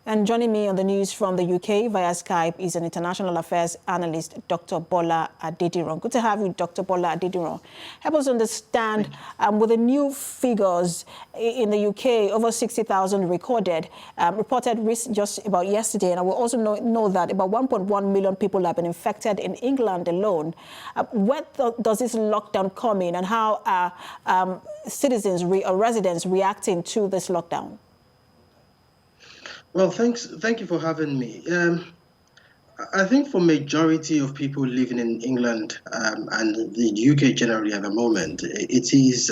And joining me on the news from the UK via Skype is an international affairs analyst, Dr. Bola Adediran. Good to have you, Dr. Bola Adediran. Help us understand, with the new figures in the UK, over 60,000 reported just about yesterday. And I will also know that about 1.1 million people have been infected in England alone. Where does this lockdown come in, and how are citizens or residents reacting to this lockdown? Well, thank you for having me. I think for majority of people living in England and the UK generally at the moment, it is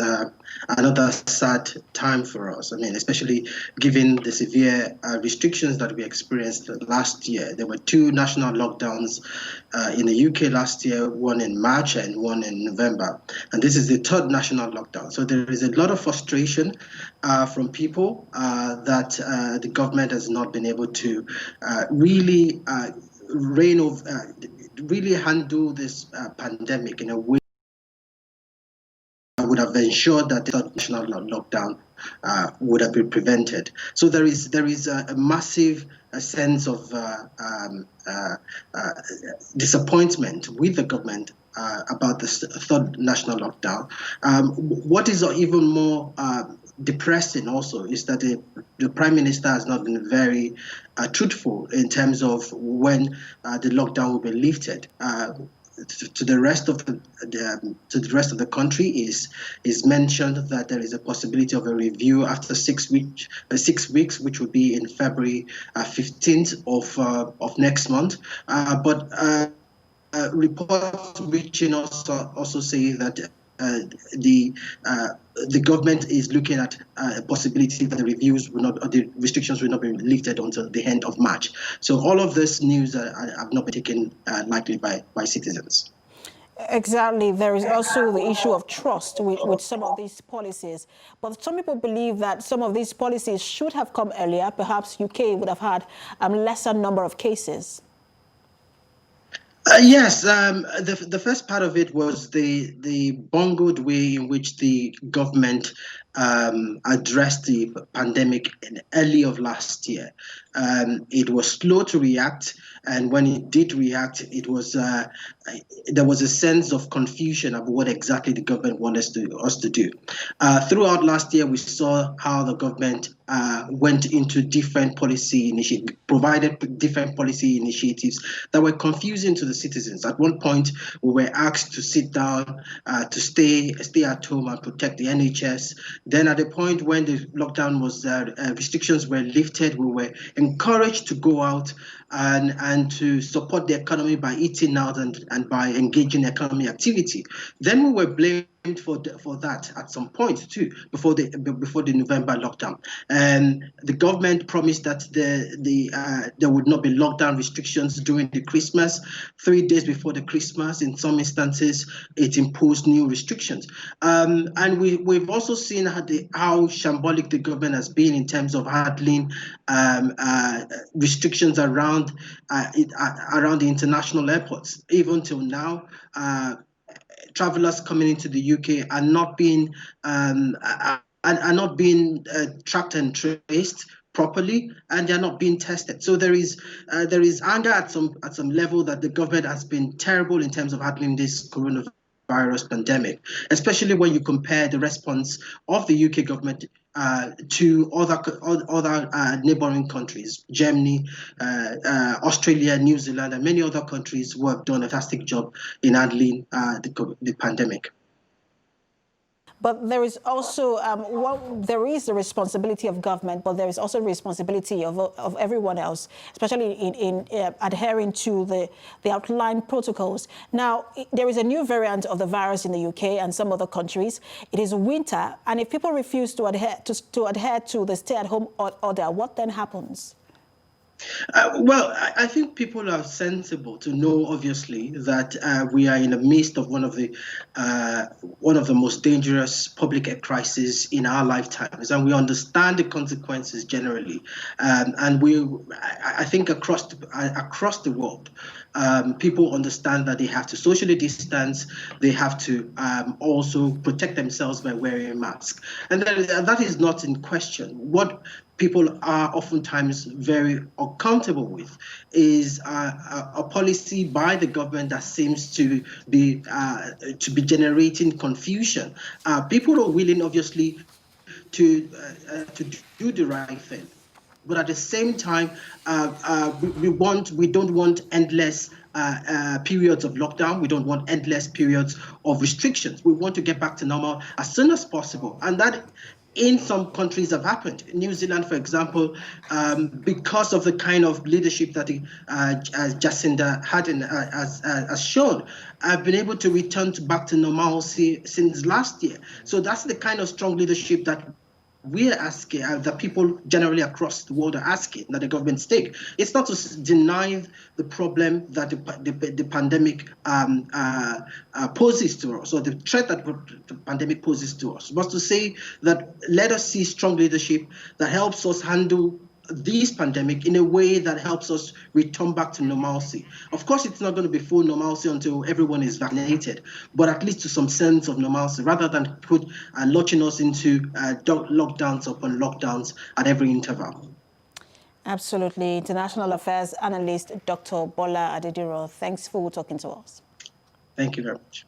another sad time for us. I mean, especially given the severe restrictions that we experienced last year. There were two national lockdowns in the UK last year, one in March and one in November. And this is the third national lockdown. So there is a lot of frustration from people that the government has not been able to really really handle this pandemic in a way that would have ensured that the national lockdown would have been prevented. So there is a massive sense of disappointment with the government about this third national lockdown. What is even more depressing also is that the Prime Minister has not been very truthful in terms of when the lockdown will be lifted. To the rest of the country is mentioned that there is a possibility of a review after 6 weeks, which would be in February 15th of next month. But reports reaching us also say that the government is looking at a possibility that the restrictions will not be lifted until the end of March. So all of this news have not been taken lightly by citizens. Exactly. There is also the issue of trust with some of these policies. But some people believe that some of these policies should have come earlier. Perhaps UK would have had a lesser number of cases. Yes, the first part of it was the bungled way in which the government addressed the pandemic in early of last year. It was slow to react, and when it did react, it was there was a sense of confusion about what exactly the government wanted us to do. Throughout last year, we saw how the government went into different policy initiatives, provided different policy initiatives that were confusing to the citizens. At one point, we were asked to sit down, to stay at home and protect the NHS. Then at the point when the lockdown was, restrictions were lifted, we were encouraged to go out and to support the economy by eating out and by engaging in economic activity. Then we were blamed for that at some point too, before the November lockdown. And the government promised that there would not be lockdown restrictions during the Christmas. 3 days before the Christmas, in some instances, it imposed new restrictions. And we've also seen how shambolic the government has been in terms of handling restrictions around the international airports. Even till now, travelers coming into the UK are not being tracked and traced properly, and they're not being tested. So there is anger at some level that the government has been terrible in terms of handling this coronavirus pandemic, especially when you compare the response of the UK government to other neighboring countries, Germany, Australia, New Zealand, and many other countries who have done a fantastic job in handling the pandemic. But there is also, there is the responsibility of government, but there is also responsibility of everyone else, especially in adhering to the outlined protocols. Now, there is a new variant of the virus in the UK and some other countries. It is winter, and if people refuse to adhere to the stay-at-home order, what then happens? Well, I think people are sensible to know, obviously, that we are in the midst of one of the most dangerous public health crises in our lifetimes, and we understand the consequences generally. And I think across the world, people understand that they have to socially distance. They have to also protect themselves by wearing a mask, and that is not in question. What people are oftentimes very uncomfortable with is a policy by the government that seems to be generating confusion. People are willing, obviously, to do the right thing, but at the same time, we don't want endless periods of lockdown. We don't want endless periods of restrictions. We want to get back to normal as soon as possible, and that in some countries have happened. New Zealand, for example, because of the kind of leadership that Jacinda Ardern has shown, have been able to return back to normalcy since last year. So that's the kind of strong leadership that we're asking, that people generally across the world are asking that the governments take. It's not to deny the problem that the pandemic poses to us, or the threat that the pandemic poses to us, but to say that let us see strong leadership that helps us handle this pandemic in a way that helps us return back to normalcy. Of course, it's not going to be full normalcy until everyone is vaccinated, but at least to some sense of normalcy, rather than launching us into lockdowns upon lockdowns at every interval. Absolutely. International Affairs Analyst Dr. Bola Adediran, thanks for talking to us. Thank you very much.